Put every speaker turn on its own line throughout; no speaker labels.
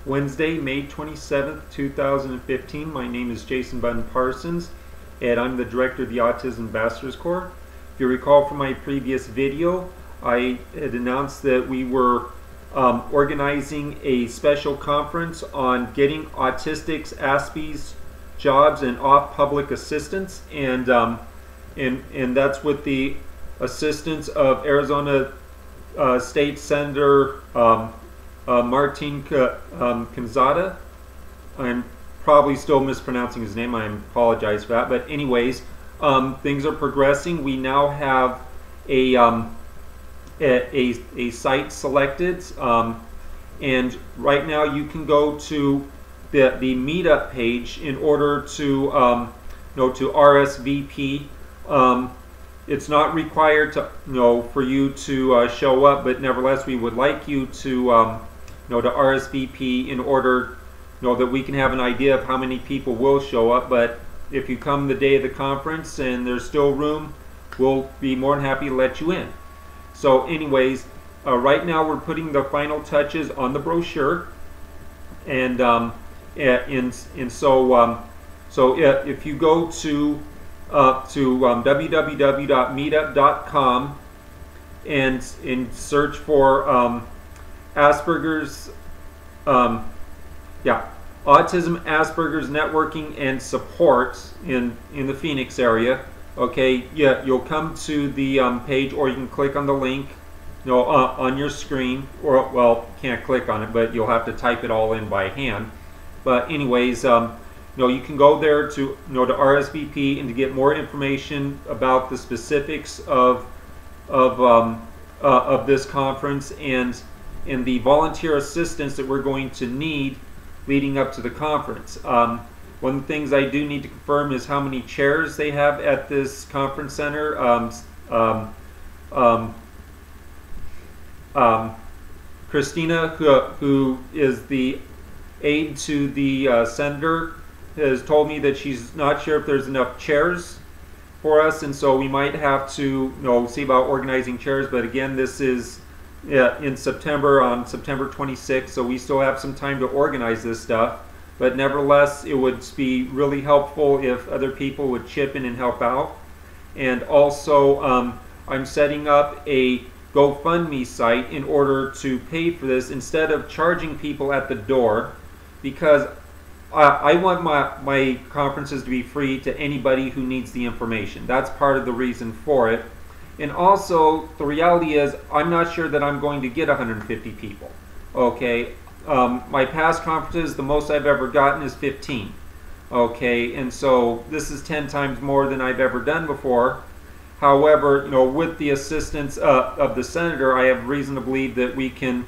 Wednesday, May 27th, 2015. My name is Jason Bunn-Parsons, and I'm the director of the Autism Ambassadors Corps. If you recall from my previous video, I had announced that we were organizing a special conference on getting Autistics Aspies jobs and off-public assistance, and that's with the assistance of Arizona State Senator Martin Canzada. I'm probably still mispronouncing his name. I apologize for that. But anyways, things are progressing. We now have a site selected, and right now you can go to the meetup page in order to to RSVP. It's not required to for you to show up, but nevertheless we would like you to to RSVP in order that we can have an idea of how many people will show up. But if you come the day of the conference and there's still room, we'll be more than happy to let you in. So anyways, right now we're putting the final touches on the brochure, and so if you go to www.meetup.com and search for Asperger's, Autism, Asperger's Networking and Support in the Phoenix area. Okay, yeah, you'll come to the page, or you can click on the link, on your screen, or well, can't click on it, but you'll have to type it all in by hand. But anyways, you can go there to to RSVP and to get more information about the specifics of this conference and the volunteer assistance that we're going to need leading up to the conference. One of the things I do need to confirm is how many chairs they have at this conference center. Christina, who is the aide to the senator, has told me that she's not sure if there's enough chairs for us, and so we might have to see about organizing chairs. But again, this is in September, on September 26th, so we still have some time to organize this stuff. But nevertheless, it would be really helpful if other people would chip in and help out. And also, I'm setting up a GoFundMe site in order to pay for this instead of charging people at the door, because I want my conferences to be free to anybody who needs the information. That's part of the reason for it. And also, the reality is, I'm not sure that I'm going to get 150 people. Okay, my past conferences, the most I've ever gotten is 15. Okay, and so this is 10 times more than I've ever done before. However, with the assistance of the senator, I have reason to believe that we can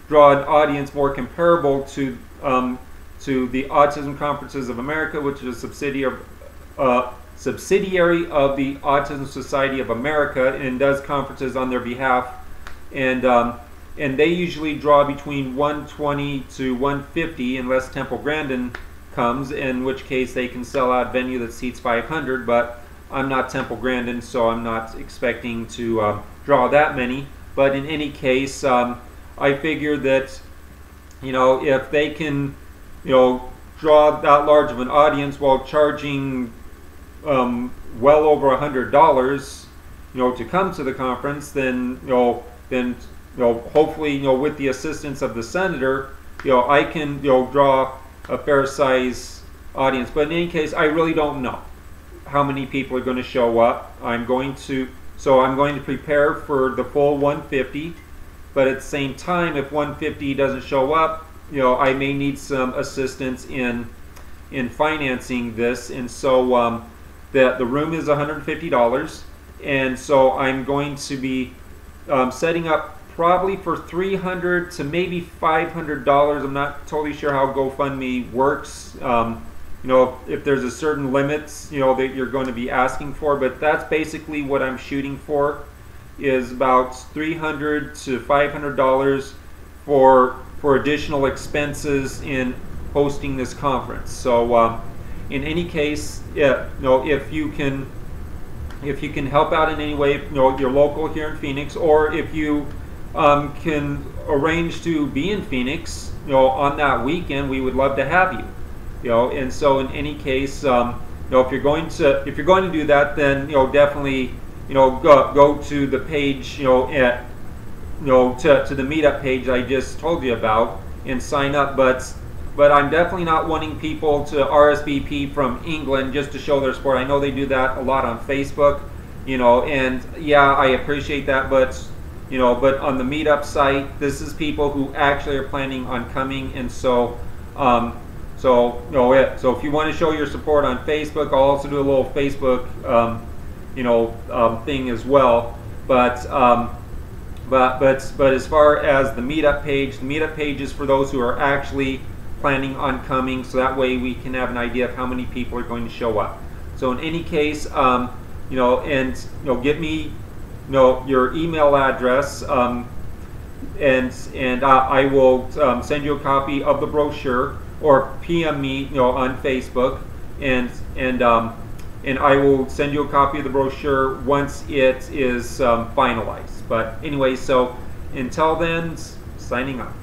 draw an audience more comparable to the Autism Conferences of America, which is a subsidiary of the Autism Society of America, and does conferences on their behalf. And they usually draw between 120 to 150, unless Temple Grandin comes, in which case they can sell out a venue that seats 500. But I'm not Temple Grandin, so I'm not expecting to draw that many. But in any case, I figure that if they can draw that large of an audience while charging well over $100 to come to the conference, then hopefully with the assistance of the senator, I can draw a fair size audience. But in any case, I really don't know how many people are going to show up. I'm going to prepare for the full 150, but at the same time, if 150 doesn't show up, I may need some assistance in financing this. And so the room is $150, and so I'm going to be setting up probably for $300 to maybe $500. I'm not totally sure how GoFundMe works. If there's a certain limits that you're going to be asking for, but that's basically what I'm shooting for, is about $300 to $500 for additional expenses in hosting this conference. So in any case, if you can help out in any way, you're local here in Phoenix, or if you can arrange to be in Phoenix, on that weekend, we would love to have you. And so in any case, if you're going to do that, then definitely go to the page, at to the meetup page I just told you about and sign up. But I'm definitely not wanting people to RSVP from England just to show their support. I know they do that a lot on Facebook, and yeah, I appreciate that, but but on the meetup site, this is people who actually are planning on coming, and so so if you want to show your support on Facebook, I'll also do a little Facebook thing as well. But as far as the meetup page is for those who are actually planning on coming, so that way we can have an idea of how many people are going to show up. So in any case, get me your email address, and I will send you a copy of the brochure, or PM me on Facebook, and I will send you a copy of the brochure once it is finalized. But anyway, so until then, signing off.